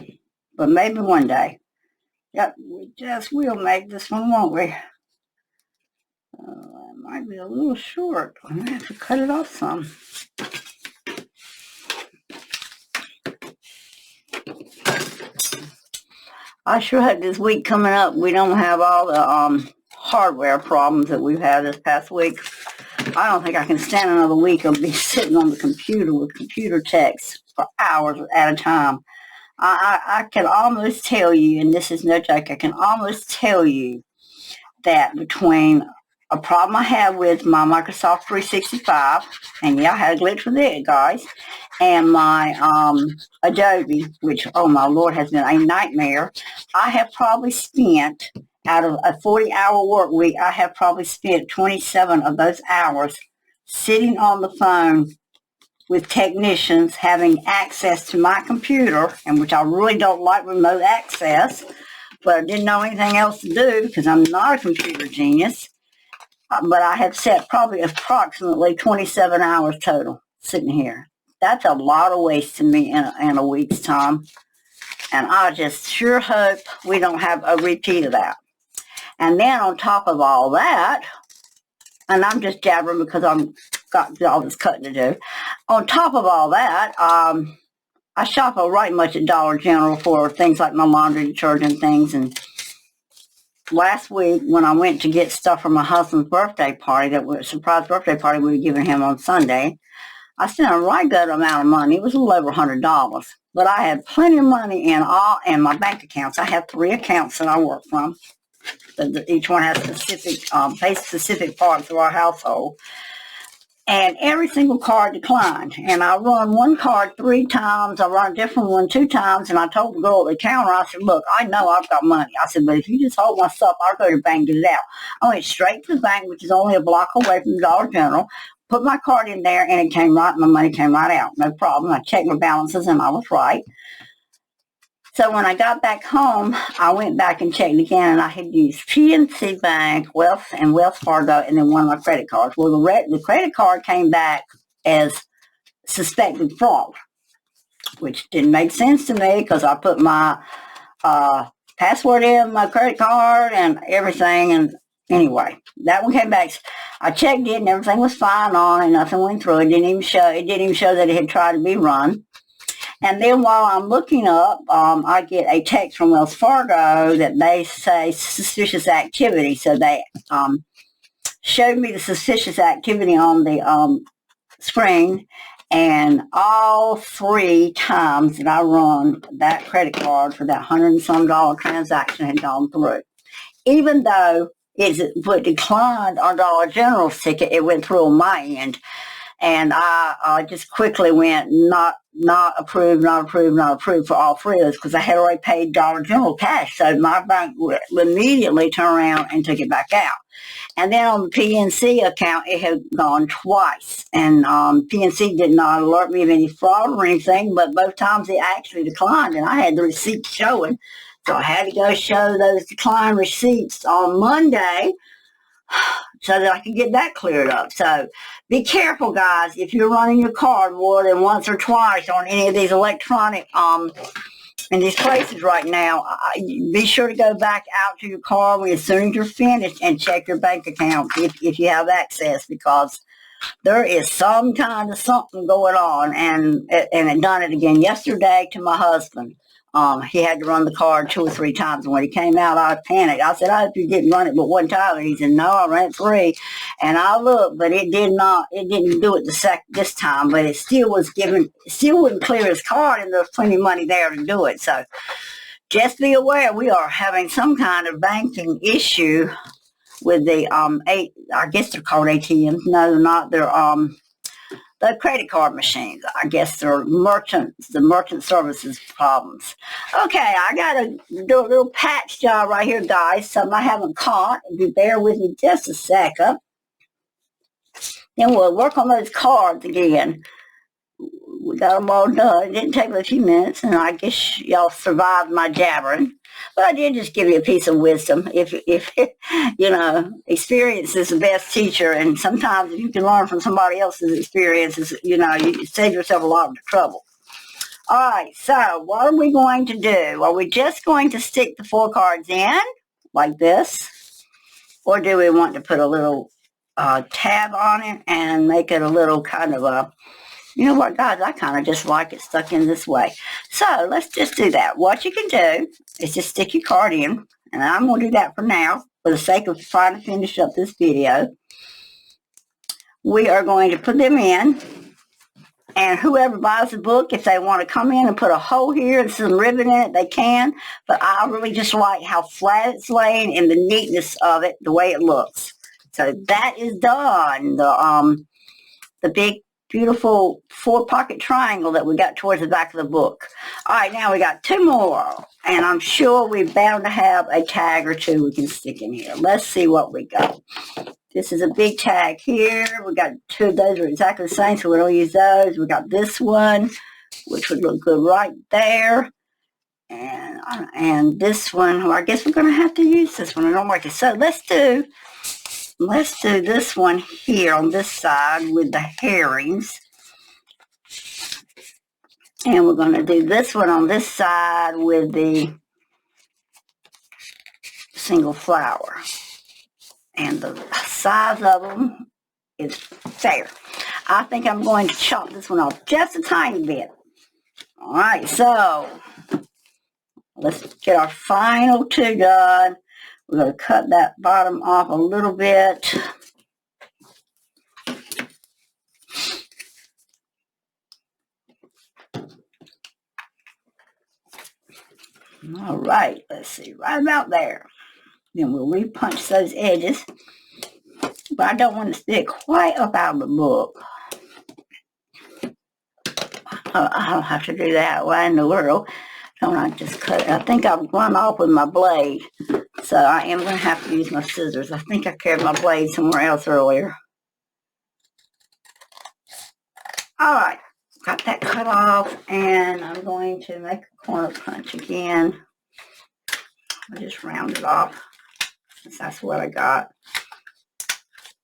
But maybe one day. Yep, we just will make this one, won't we? It might be a little short. I'm going to have to cut it off some. I sure hope this week coming up we don't have all the hardware problems that we've had this past week. I don't think I can stand another week of being sitting on the computer with computer text for hours at a time. I can almost tell you, and this is no joke, I can almost tell you that between a problem I have with my Microsoft 365, and yeah, I had a glitch with it, guys, and my Adobe, which, oh my Lord, has been a nightmare. I have probably spent, out of a 40-hour work week, I have probably spent 27 of those hours sitting on the phone with technicians having access to my computer, and which I really don't like remote access, but I didn't know anything else to do because I'm not a computer genius. But I have set probably approximately 27 hours total sitting here. That's a lot of waste to me in a week's time. And I just sure hope we don't have a repeat of that. And then on top of all that, and I'm just jabbering because I've got all this cutting to do. On top of all that, I shop right much at Dollar General for things like my laundry detergent things. And last week when I went to get stuff for my husband's birthday party, that was a surprise birthday party we were giving him on Sunday, I spent a right good amount of money. It was a little over $100. But I had plenty of money in my bank accounts. I have 3 accounts that I work from. Each one has specific parts of our household. And every single card declined. And I run one card 3 times. I run a different one 2 times. And I told the girl at the counter, I said, look, I know I've got money. I said, but if you just hold my stuff, I'll go to the bank and get it out. I went straight to the bank, which is only a block away from the Dollar General, put my card in there, and it came right, my money came right out. No problem. I checked my balances, and I was right. So when I got back home, I went back and checked again, and I had used PNC Bank, Wells Fargo, and then one of my credit cards. Well, the credit card came back as suspected fraud, which didn't make sense to me because I put my password in my credit card and everything. And anyway, that one came back. I checked it and everything was fine on and nothing went through. It didn't even show that it had tried to be run. And then while I'm looking up, I get a text from Wells Fargo that they say suspicious activity. So they showed me the suspicious activity on the screen, and all 3 times that I run that credit card for that $100 and some transaction had gone through. Even though it would declined on Dollar General's ticket, it went through on my end. And I just quickly went not approved, not approved, not approved for all 3 of those because I had already paid Dollar General cash. So my bank would immediately turn around and took it back out. And then on the PNC account, it had gone twice. And PNC did not alert me of any fraud or anything, but both times it actually declined. And I had the receipts showing. So I had to go show those declined receipts on Monday so that I could get that cleared up. So be careful, guys, if you're running your card more than once or twice on any of these electronic in these places right now. Be sure to go back out to your card as soon as you're finished and check your bank account if you have access, because there is some kind of something going on. And it done it again yesterday to my husband. He had to run the card 2 or 3 times. And when he came out, I panicked. I said, I hope you didn't run it but 1 time. And he said, no, I ran it 3. And I looked, but it didn't do it this time, but it still wouldn't clear his card, and there's plenty of money there to do it. So just be aware, we are having some kind of banking issue with the, I guess they're called ATMs. No, they're not. They're, the credit card machines. I guess they're the merchant services problems. Okay, I got to do a little patch job right here, guys. Something I haven't caught. If you bear with me just a second. Then we'll work on those cards again. We got them all done. It didn't take but a few minutes, and I guess y'all survived my jabbering. But I did just give you a piece of wisdom. If experience is the best teacher, and sometimes if you can learn from somebody else's experiences, you save yourself a lot of trouble. All right, so what are we going to do? Are we just going to stick the 4 cards in like this? Or do we want to put a little tab on it and make it a little kind of a, you know what, guys, I kind of just like it stuck in this way. So let's just do that. What you can do is just stick your card in, and I'm going to do that for now for the sake of trying to finish up this video. We are going to put them in, and whoever buys the book, if they want to come in and put a hole here and some ribbon in it, they can. But I really just like how flat it's laying and the neatness of it, the way it looks. So that is done. The big, beautiful 4-pocket triangle that we got towards the back of the book. All right, now we got 2 more, and I'm sure we're bound to have a tag or 2 we can stick in here. Let's see what we got. This is a big tag here. We got 2 of those are exactly the same, so we don't use those. We got this one, which would look good right there. And this one, well, I guess we're going to have to use this one. I don't like it. So let's do this one here on this side with the herrings. And we're going to do this one on this side with the single flower. And the size of them is fair. I think I'm going to chop this one off just a tiny bit. All right, so let's get our final 2 done. We're going to cut that bottom off a little bit. All right, let's see, right about there. Then we'll repunch those edges. But I don't want to stick quite up out of the book. I don't have to do that. Why in the world don't I just cut it? I think I've run off with my blade. So I am going to have to use my scissors. I think I carried my blade somewhere else earlier. All right, got that cut off, and I'm going to make a corner punch again. I'll just round it off, since that's what I got.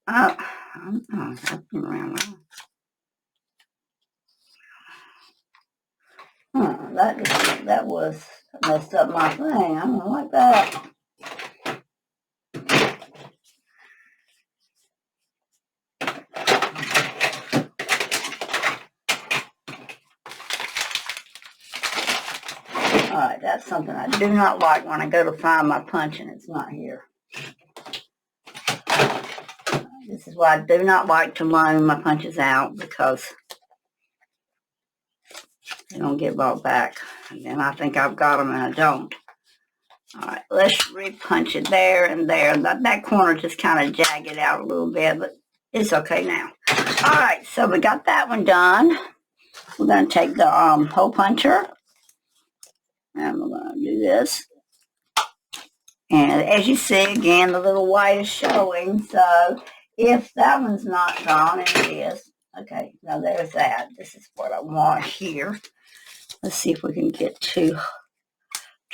I've been round off. that was messed up my thing. I don't like that. Alright, that's something I do not like when I go to find my punch and it's not here. This is why I do not like to loan my punches out, because they don't get brought back. And then I think I've got them and I don't. Alright, let's repunch it there and there. That corner just kind of jagged out a little bit, but it's okay now. Alright, so we got that one done. We're going to take the hole puncher. And we're going to do this. And as you see, again, the little white is showing. So if that one's not gone, and it is. Okay, now there's that. This is what I want here. Let's see if we can get two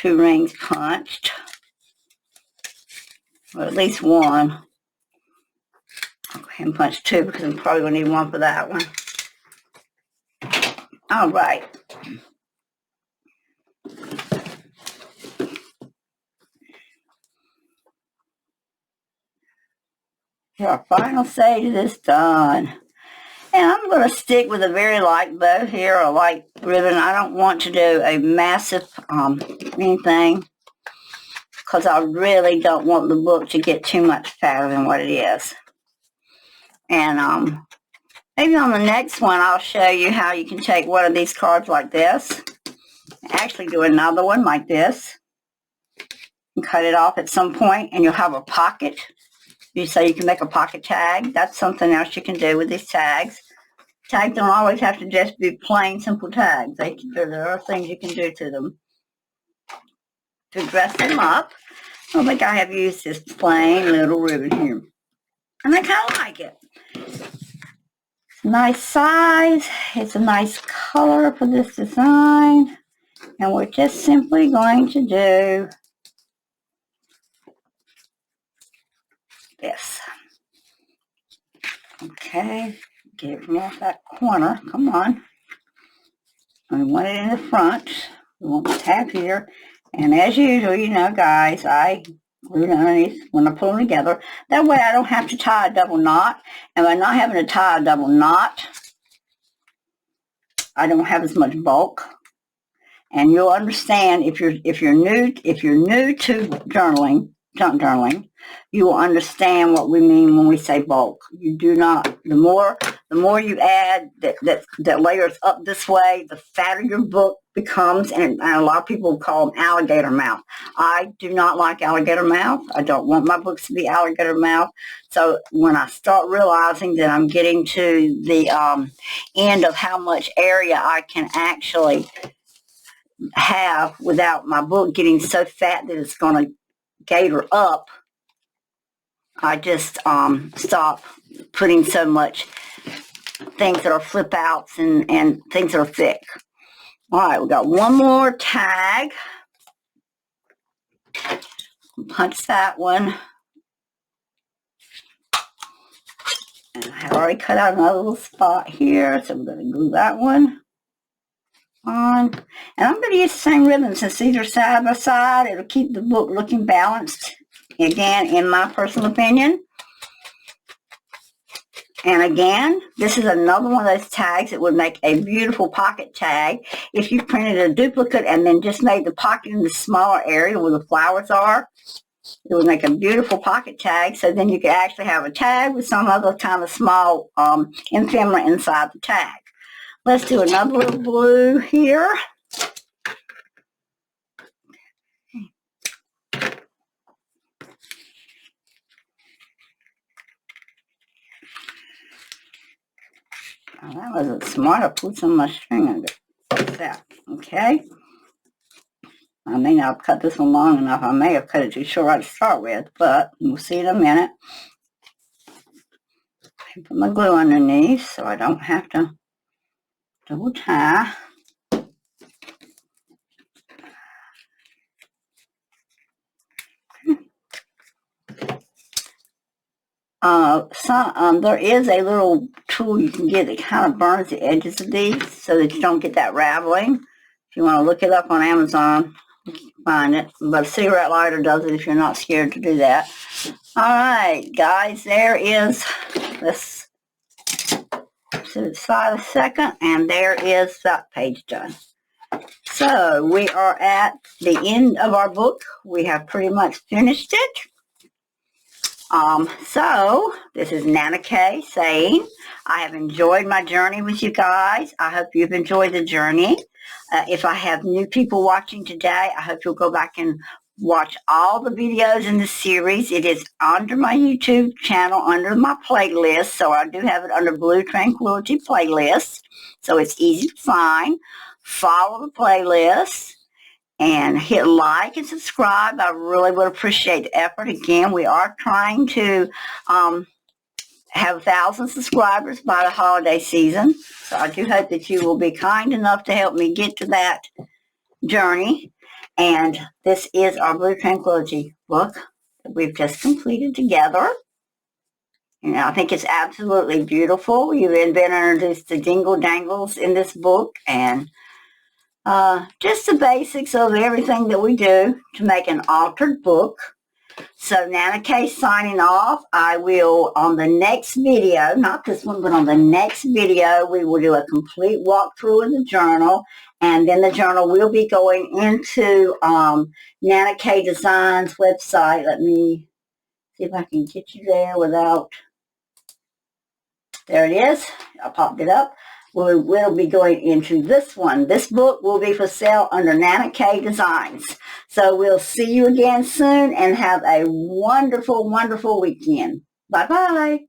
rings punched. Or at least one. I'll go ahead and punch two because I'm probably going to need one for that one. All right. Here, our final stage of this done. And I'm going to stick with a very light bow here, a light ribbon. I don't want to do a massive anything, because I really don't want the book to get too much fatter than what it is. And maybe on the next one I'll show you how you can take one of these cards like this, actually do another one like this, and cut it off at some point, and you'll have a pocket. So you can make a pocket tag. That's something else you can do with these tags. Tags don't always have to just be plain, simple tags. There are things you can do to them to dress them up. I don't think I have used this plain little ribbon here. And I kind of like it. It's a nice size. It's a nice color for this design. And we're just simply going to do this. Okay, get it from off that corner. Come on. We want it in the front. We want the tab here. And as usual, you know, guys, I glue it underneath when I pull them together. That way I don't have to tie a double knot. And by not having to tie a double knot, I don't have as much bulk. And you'll understand if you're new to journaling, junk journaling, you will understand what we mean when we say bulk. You do not, the more you add that layers up this way, the fatter your book becomes, and a lot of people call them alligator mouth. I do not like alligator mouth. I don't want my books to be alligator mouth. So when I start realizing that I'm getting to the end of how much area I can actually have without my book getting so fat that it's going to gator up, I just stop putting so much things that are flip outs and things that are thick. All right, we got one more tag. Punch that one. And I have already cut out another little spot here, so I'm going to glue that one on. And I'm going to use the same ribbon since these are side by side. It'll keep the book looking balanced, again, in my personal opinion. And again, this is another one of those tags that would make a beautiful pocket tag. If you printed a duplicate and then just made the pocket in the smaller area where the flowers are, it would make a beautiful pocket tag. So then you could actually have a tag with some other kind of small ephemera inside the tag. Let's do another little blue here. Oh, that wasn't smart. I put some of my string under that. Okay. I may not have cut this one long enough. I may have cut it too short to start with, but we'll see in a minute. Put my glue underneath so I don't have to double tie. There is a little tool you can get that kind of burns the edges of these so that you don't get that raveling. If you want to look it up on Amazon, you can find it. But a cigarette lighter does it if you're not scared to do that. All right, guys, there is this. To the side a second, and there is that page done. So we are at the end of our book. We have pretty much finished it. So this is NanaKaye saying, I have enjoyed my journey with you guys. I hope you've enjoyed the journey. If I have new people watching today, I hope you'll go back and watch all the videos in the series. It is under my YouTube channel, under my playlist. So I do have it under Blue Tranquility playlist. So it's easy to find. Follow the playlist and hit like and subscribe. I really would appreciate the effort. Again, we are trying to have 1,000 subscribers by the holiday season. So I do hope that you will be kind enough to help me get to that journey. And this is our Blue Tranquility book that we've just completed together. And I think it's absolutely beautiful. You've been introduced to dingle dangles in this book, and just the basics of everything that we do to make an altered book. So NanaKaye signing off. I will, on the next video, not this one, but on the next video, we will do a complete walkthrough of the journal. And then the journal will be going into NanaKaye Designs website. Let me see if I can get you there without... There it is. I popped it up. We will be going into this one. This book will be for sale under NanaKaye Designs. So we'll see you again soon and have a wonderful, wonderful weekend. Bye-bye.